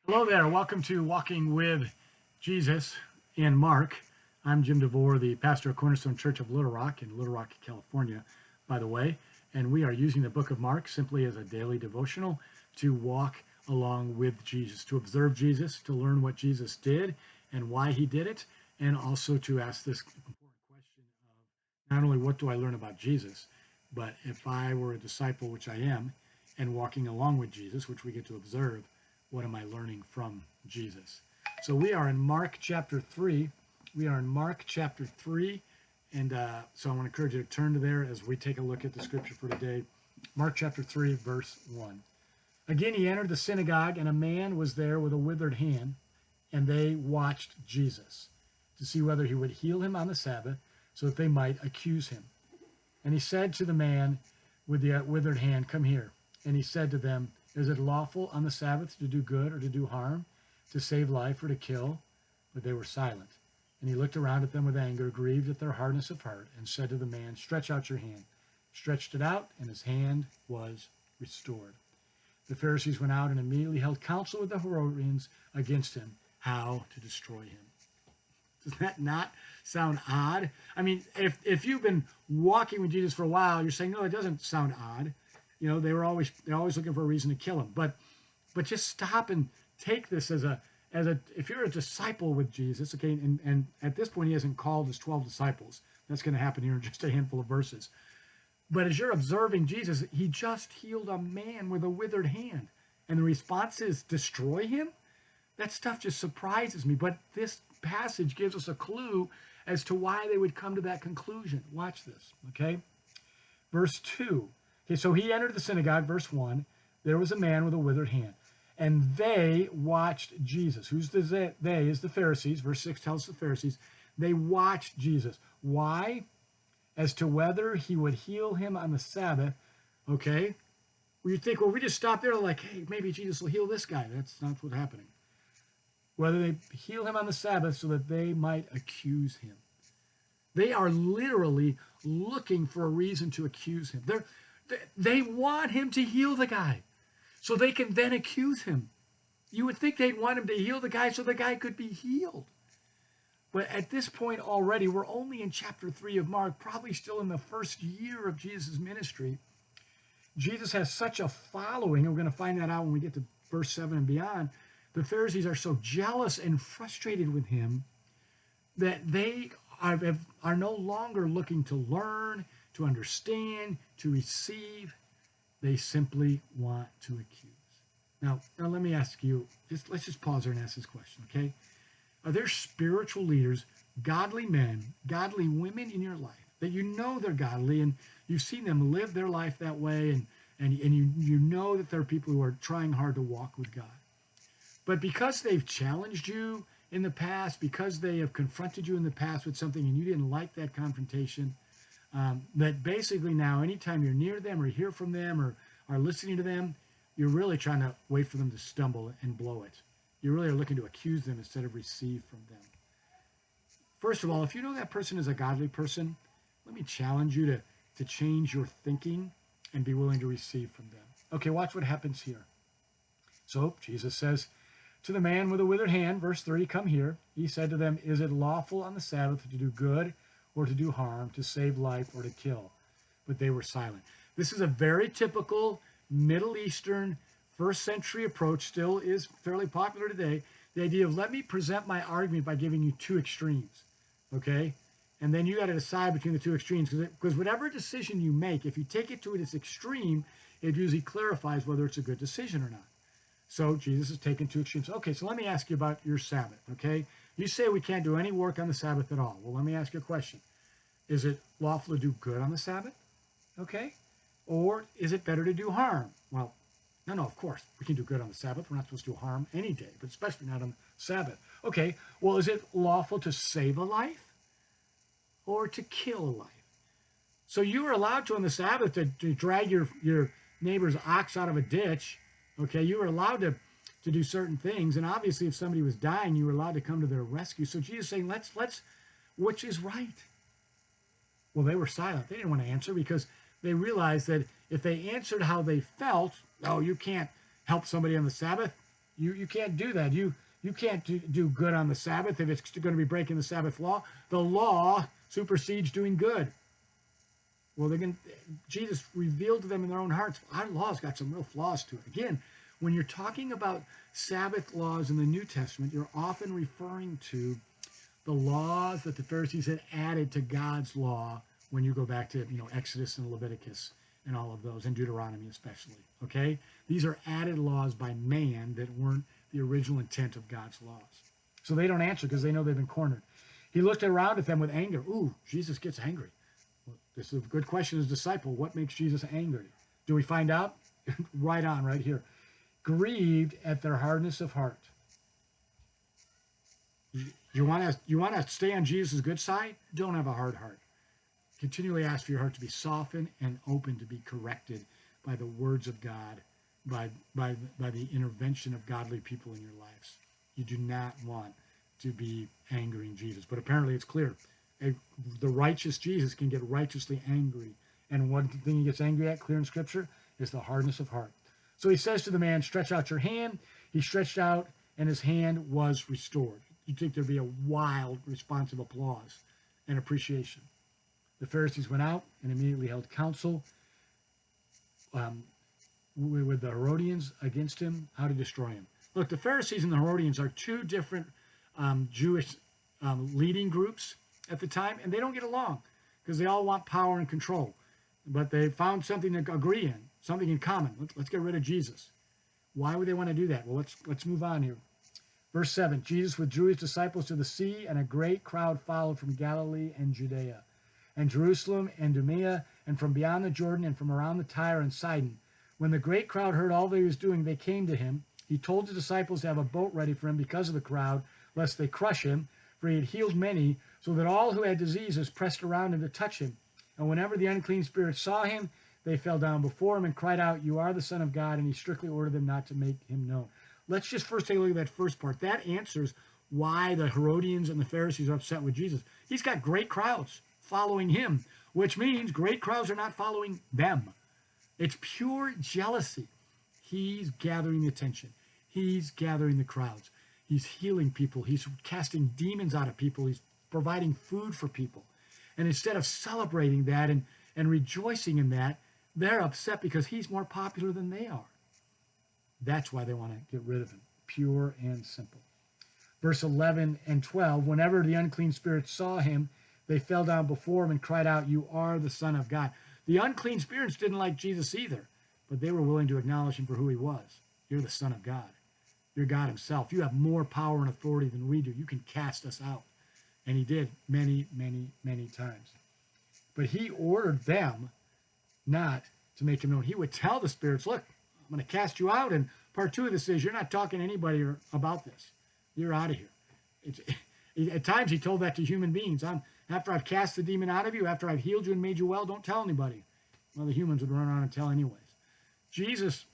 Hello there. Welcome to Walking with Jesus and Mark. I'm Jim Devore, the pastor of Cornerstone Church of Littlerock in Littlerock, California, by the way. And we are using the book of Mark simply as a daily devotional to walk along with Jesus, to observe Jesus, to learn what Jesus did and why he did it, and also to ask this important question of not only what do I learn about Jesus, but if I were a disciple, which I am, and walking along with Jesus, which we get to observe, what am I learning from Jesus? So we are in Mark chapter 3. We are in Mark chapter 3. And so I want to encourage you to turn to there as we take a look at the scripture for today. Mark chapter 3, verse 1. Again, he entered the synagogue, and a man was there with a withered hand, and they watched Jesus to see whether he would heal him on the Sabbath so that they might accuse him. And he said to the man with the withered hand, "Come here." And he said to them, "Is it lawful on the Sabbath to do good or to do harm, to save life or to kill?" But they were silent. And he looked around at them with anger, grieved at their hardness of heart, and said to the man, "Stretch out your hand." Stretched it out, and his hand was restored. The Pharisees went out and immediately held counsel with the Herodians against him, how to destroy him. Does that not sound odd? I mean, if you've been walking with Jesus for a while, you're saying, no, it doesn't sound odd. You know, they're always looking for a reason to kill him. But just stop and take this as a if you're a disciple with Jesus, okay, and at this point he hasn't called his 12 disciples. That's going to happen here in just a handful of verses. But as you're observing Jesus, he just healed a man with a withered hand. And the response is destroy him? That stuff just surprises me. But this passage gives us a clue as to why they would come to that conclusion. Watch this, okay? Verse 2. Okay, so he entered the synagogue, verse 1. There was a man with a withered hand. And they watched Jesus. Who's the they? Is the Pharisees. Verse 6 tells us the Pharisees. They watched Jesus. Why? As to whether he would heal him on the Sabbath. Okay? Well, you think, well, we just stop there like, hey, maybe Jesus will heal this guy. That's not what's happening. Whether they heal him on the Sabbath so that they might accuse him. They are literally looking for a reason to accuse him. They want him to heal the guy so they can then accuse him. You would think they'd want him to heal the guy so the guy could be healed. But at this point already, we're only in chapter 3 of Mark, probably still in the first year of Jesus' ministry. Jesus has such a following, and we're going to find that out when we get to verse 7 and beyond. The Pharisees are so jealous and frustrated with him that they are no longer looking to learn, to understand, to receive. They simply want to accuse. Now let me ask you, let's just pause there and ask this question, okay? Are there spiritual leaders, godly men, godly women in your life that you know they're godly and you've seen them live their life that way and you know that there are people who are trying hard to walk with God? But because they've challenged you in the past, because they have confronted you in the past with something and you didn't like that confrontation, that basically now anytime you're near them or hear from them or are listening to them, you're really trying to wait for them to stumble and blow it. You really are looking to accuse them instead of receive from them. First of all, if you know that person is a godly person, let me challenge you to change your thinking and be willing to receive from them. Okay, watch what happens here. So Jesus says to the man with a withered hand, verse 3, "Come here." He said to them, "Is it lawful on the Sabbath to do good or to do harm, to save life or to kill?" But they were silent. This is a very typical Middle Eastern first century approach, still is fairly popular today. The idea of let me present my argument by giving you two extremes, okay? And then you got to decide between the two extremes because whatever decision you make, if you take it to its extreme, it usually clarifies whether it's a good decision or not. So Jesus is taking two extremes. Okay, so let me ask you about your Sabbath, okay? You say we can't do any work on the Sabbath at all. Well, let me ask you a question. Is it lawful to do good on the Sabbath? Okay. Or is it better to do harm? Well, no, of course. We can do good on the Sabbath. We're not supposed to do harm any day, but especially not on Sabbath. Okay, well, is it lawful to save a life or to kill a life? So you are allowed to on the Sabbath to drag your neighbor's ox out of a ditch. Okay, you were allowed to do certain things. And obviously, if somebody was dying, you were allowed to come to their rescue. So Jesus is saying, let's, which is right? Well, they were silent. They didn't want to answer because they realized that if they answered how they felt, oh, you can't help somebody on the Sabbath, You can't do that. You can't do good on the Sabbath if it's going to be breaking the Sabbath law. The law supersedes doing good. Well, Jesus revealed to them in their own hearts, our law's got some real flaws to it. Again, when you're talking about Sabbath laws in the New Testament, you're often referring to the laws that the Pharisees had added to God's law when you go back to, Exodus and Leviticus and all of those, and Deuteronomy especially, okay? These are added laws by man that weren't the original intent of God's laws. So they don't answer because they know they've been cornered. He looked around at them with anger. Ooh, Jesus gets angry. Well, this is a good question as a disciple. What makes Jesus angry? Do we find out? Right on, right here. Grieved at their hardness of heart. You want to stay on Jesus' good side? Don't have a hard heart. Continually ask for your heart to be softened and open to be corrected by the words of God, by the intervention of godly people in your lives. You do not want to be angering Jesus. But apparently it's clear. The righteous Jesus can get righteously angry. And one thing he gets angry at, clear in Scripture, is the hardness of heart. So he says to the man, stretch out your hand. He stretched out, and his hand was restored. You'd think there'd be a wild response of applause and appreciation. The Pharisees went out and immediately held counsel with the Herodians against him, how to destroy him. Look, the Pharisees and the Herodians are two different Jewish leading groups at the time, and they don't get along because they all want power and control. But they found something to agree in, something in common. Let's get rid of Jesus. Why would they want to do that? Well, let's move on here. Verse 7, Jesus withdrew his disciples to the sea, and a great crowd followed from Galilee and Judea, and Jerusalem and Idumea, and from beyond the Jordan, and from around the Tyre and Sidon. When the great crowd heard all that he was doing, they came to him. He told the disciples to have a boat ready for him because of the crowd, lest they crush him, for he had healed many, so that all who had diseases pressed around him to touch him. And whenever the unclean spirits saw him, they fell down before him and cried out, "You are the Son of God," and he strictly ordered them not to make him known. Let's just first take a look at that first part. That answers why the Herodians and the Pharisees are upset with Jesus. He's got great crowds following him, which means great crowds are not following them. It's pure jealousy. He's gathering the attention. He's gathering the crowds. He's healing people. He's casting demons out of people. He's providing food for people. And instead of celebrating that and rejoicing in that, they're upset because he's more popular than they are. That's why they want to get rid of him. Pure and simple. Verse 11 and 12, whenever the unclean spirits saw him, they fell down before him and cried out, "You are the Son of God." The unclean spirits didn't like Jesus either, but they were willing to acknowledge him for who he was. You're the Son of God. You're God himself. You have more power and authority than we do. You can cast us out. And he did many, many, many times. But he ordered them not to make him known. He would tell the spirits, look, I'm going to cast you out. And part 2 of this is, you're not talking to anybody about this. You're out of here. At times he told that to human beings. After I've cast the demon out of you, after I've healed you and made you well, don't tell anybody. Well, the humans would run around and tell anyways. Jesus,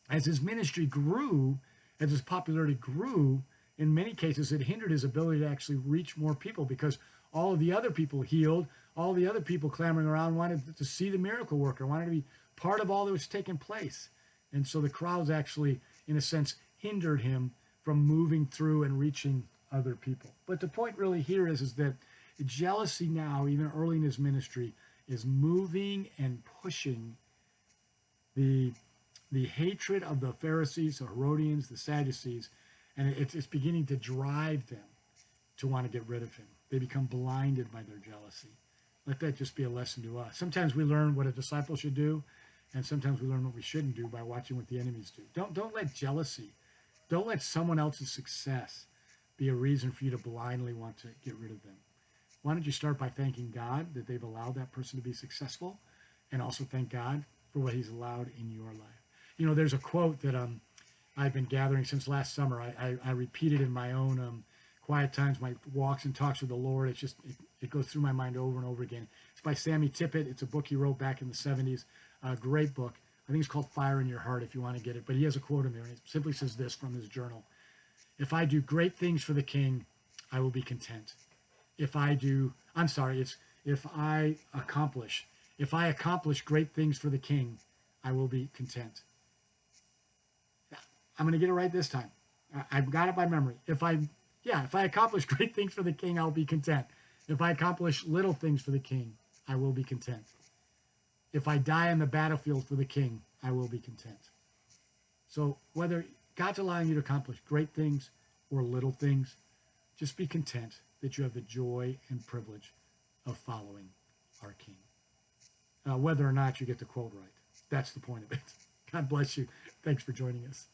as his ministry grew, as his popularity grew, in many cases it hindered his ability to actually reach more people because all of the other people healed, all the other people clamoring around wanted to see the miracle worker, wanted to be part of all that was taking place. And so the crowds actually, in a sense, hindered him from moving through and reaching other people. But the point really here is that jealousy now, even early in his ministry, is moving and pushing the hatred of the Pharisees, the Herodians, the Sadducees, and it's beginning to drive them to want to get rid of him. They become blinded by their jealousy. Let that just be a lesson to us. Sometimes we learn what a disciple should do, and sometimes we learn what we shouldn't do by watching what the enemies do. Don't let jealousy, don't let someone else's success be a reason for you to blindly want to get rid of them. Why don't you start by thanking God that they've allowed that person to be successful, and also thank God for what he's allowed in your life. You know, there's a quote that I've been gathering since last summer. I repeat it in my own quiet times, my walks and talks with the Lord. It's just, it goes through my mind over and over again. It's by Sammy Tippett. It's a book he wrote back in the 70s. A great book. I think it's called Fire in Your Heart if you want to get it. But he has a quote in there, and it simply says this from his journal. If I do great things for the King, I will be content. If I accomplish great things for the King, I will be content. I'm going to get it right this time. I've got it by memory. If I accomplish great things for the king, I'll be content. If I accomplish little things for the king, I will be content. If I die on the battlefield for the king, I will be content. So whether God's allowing you to accomplish great things or little things, just be content that you have the joy and privilege of following our king. Whether or not you get the quote right. That's the point of it. God bless you. Thanks for joining us.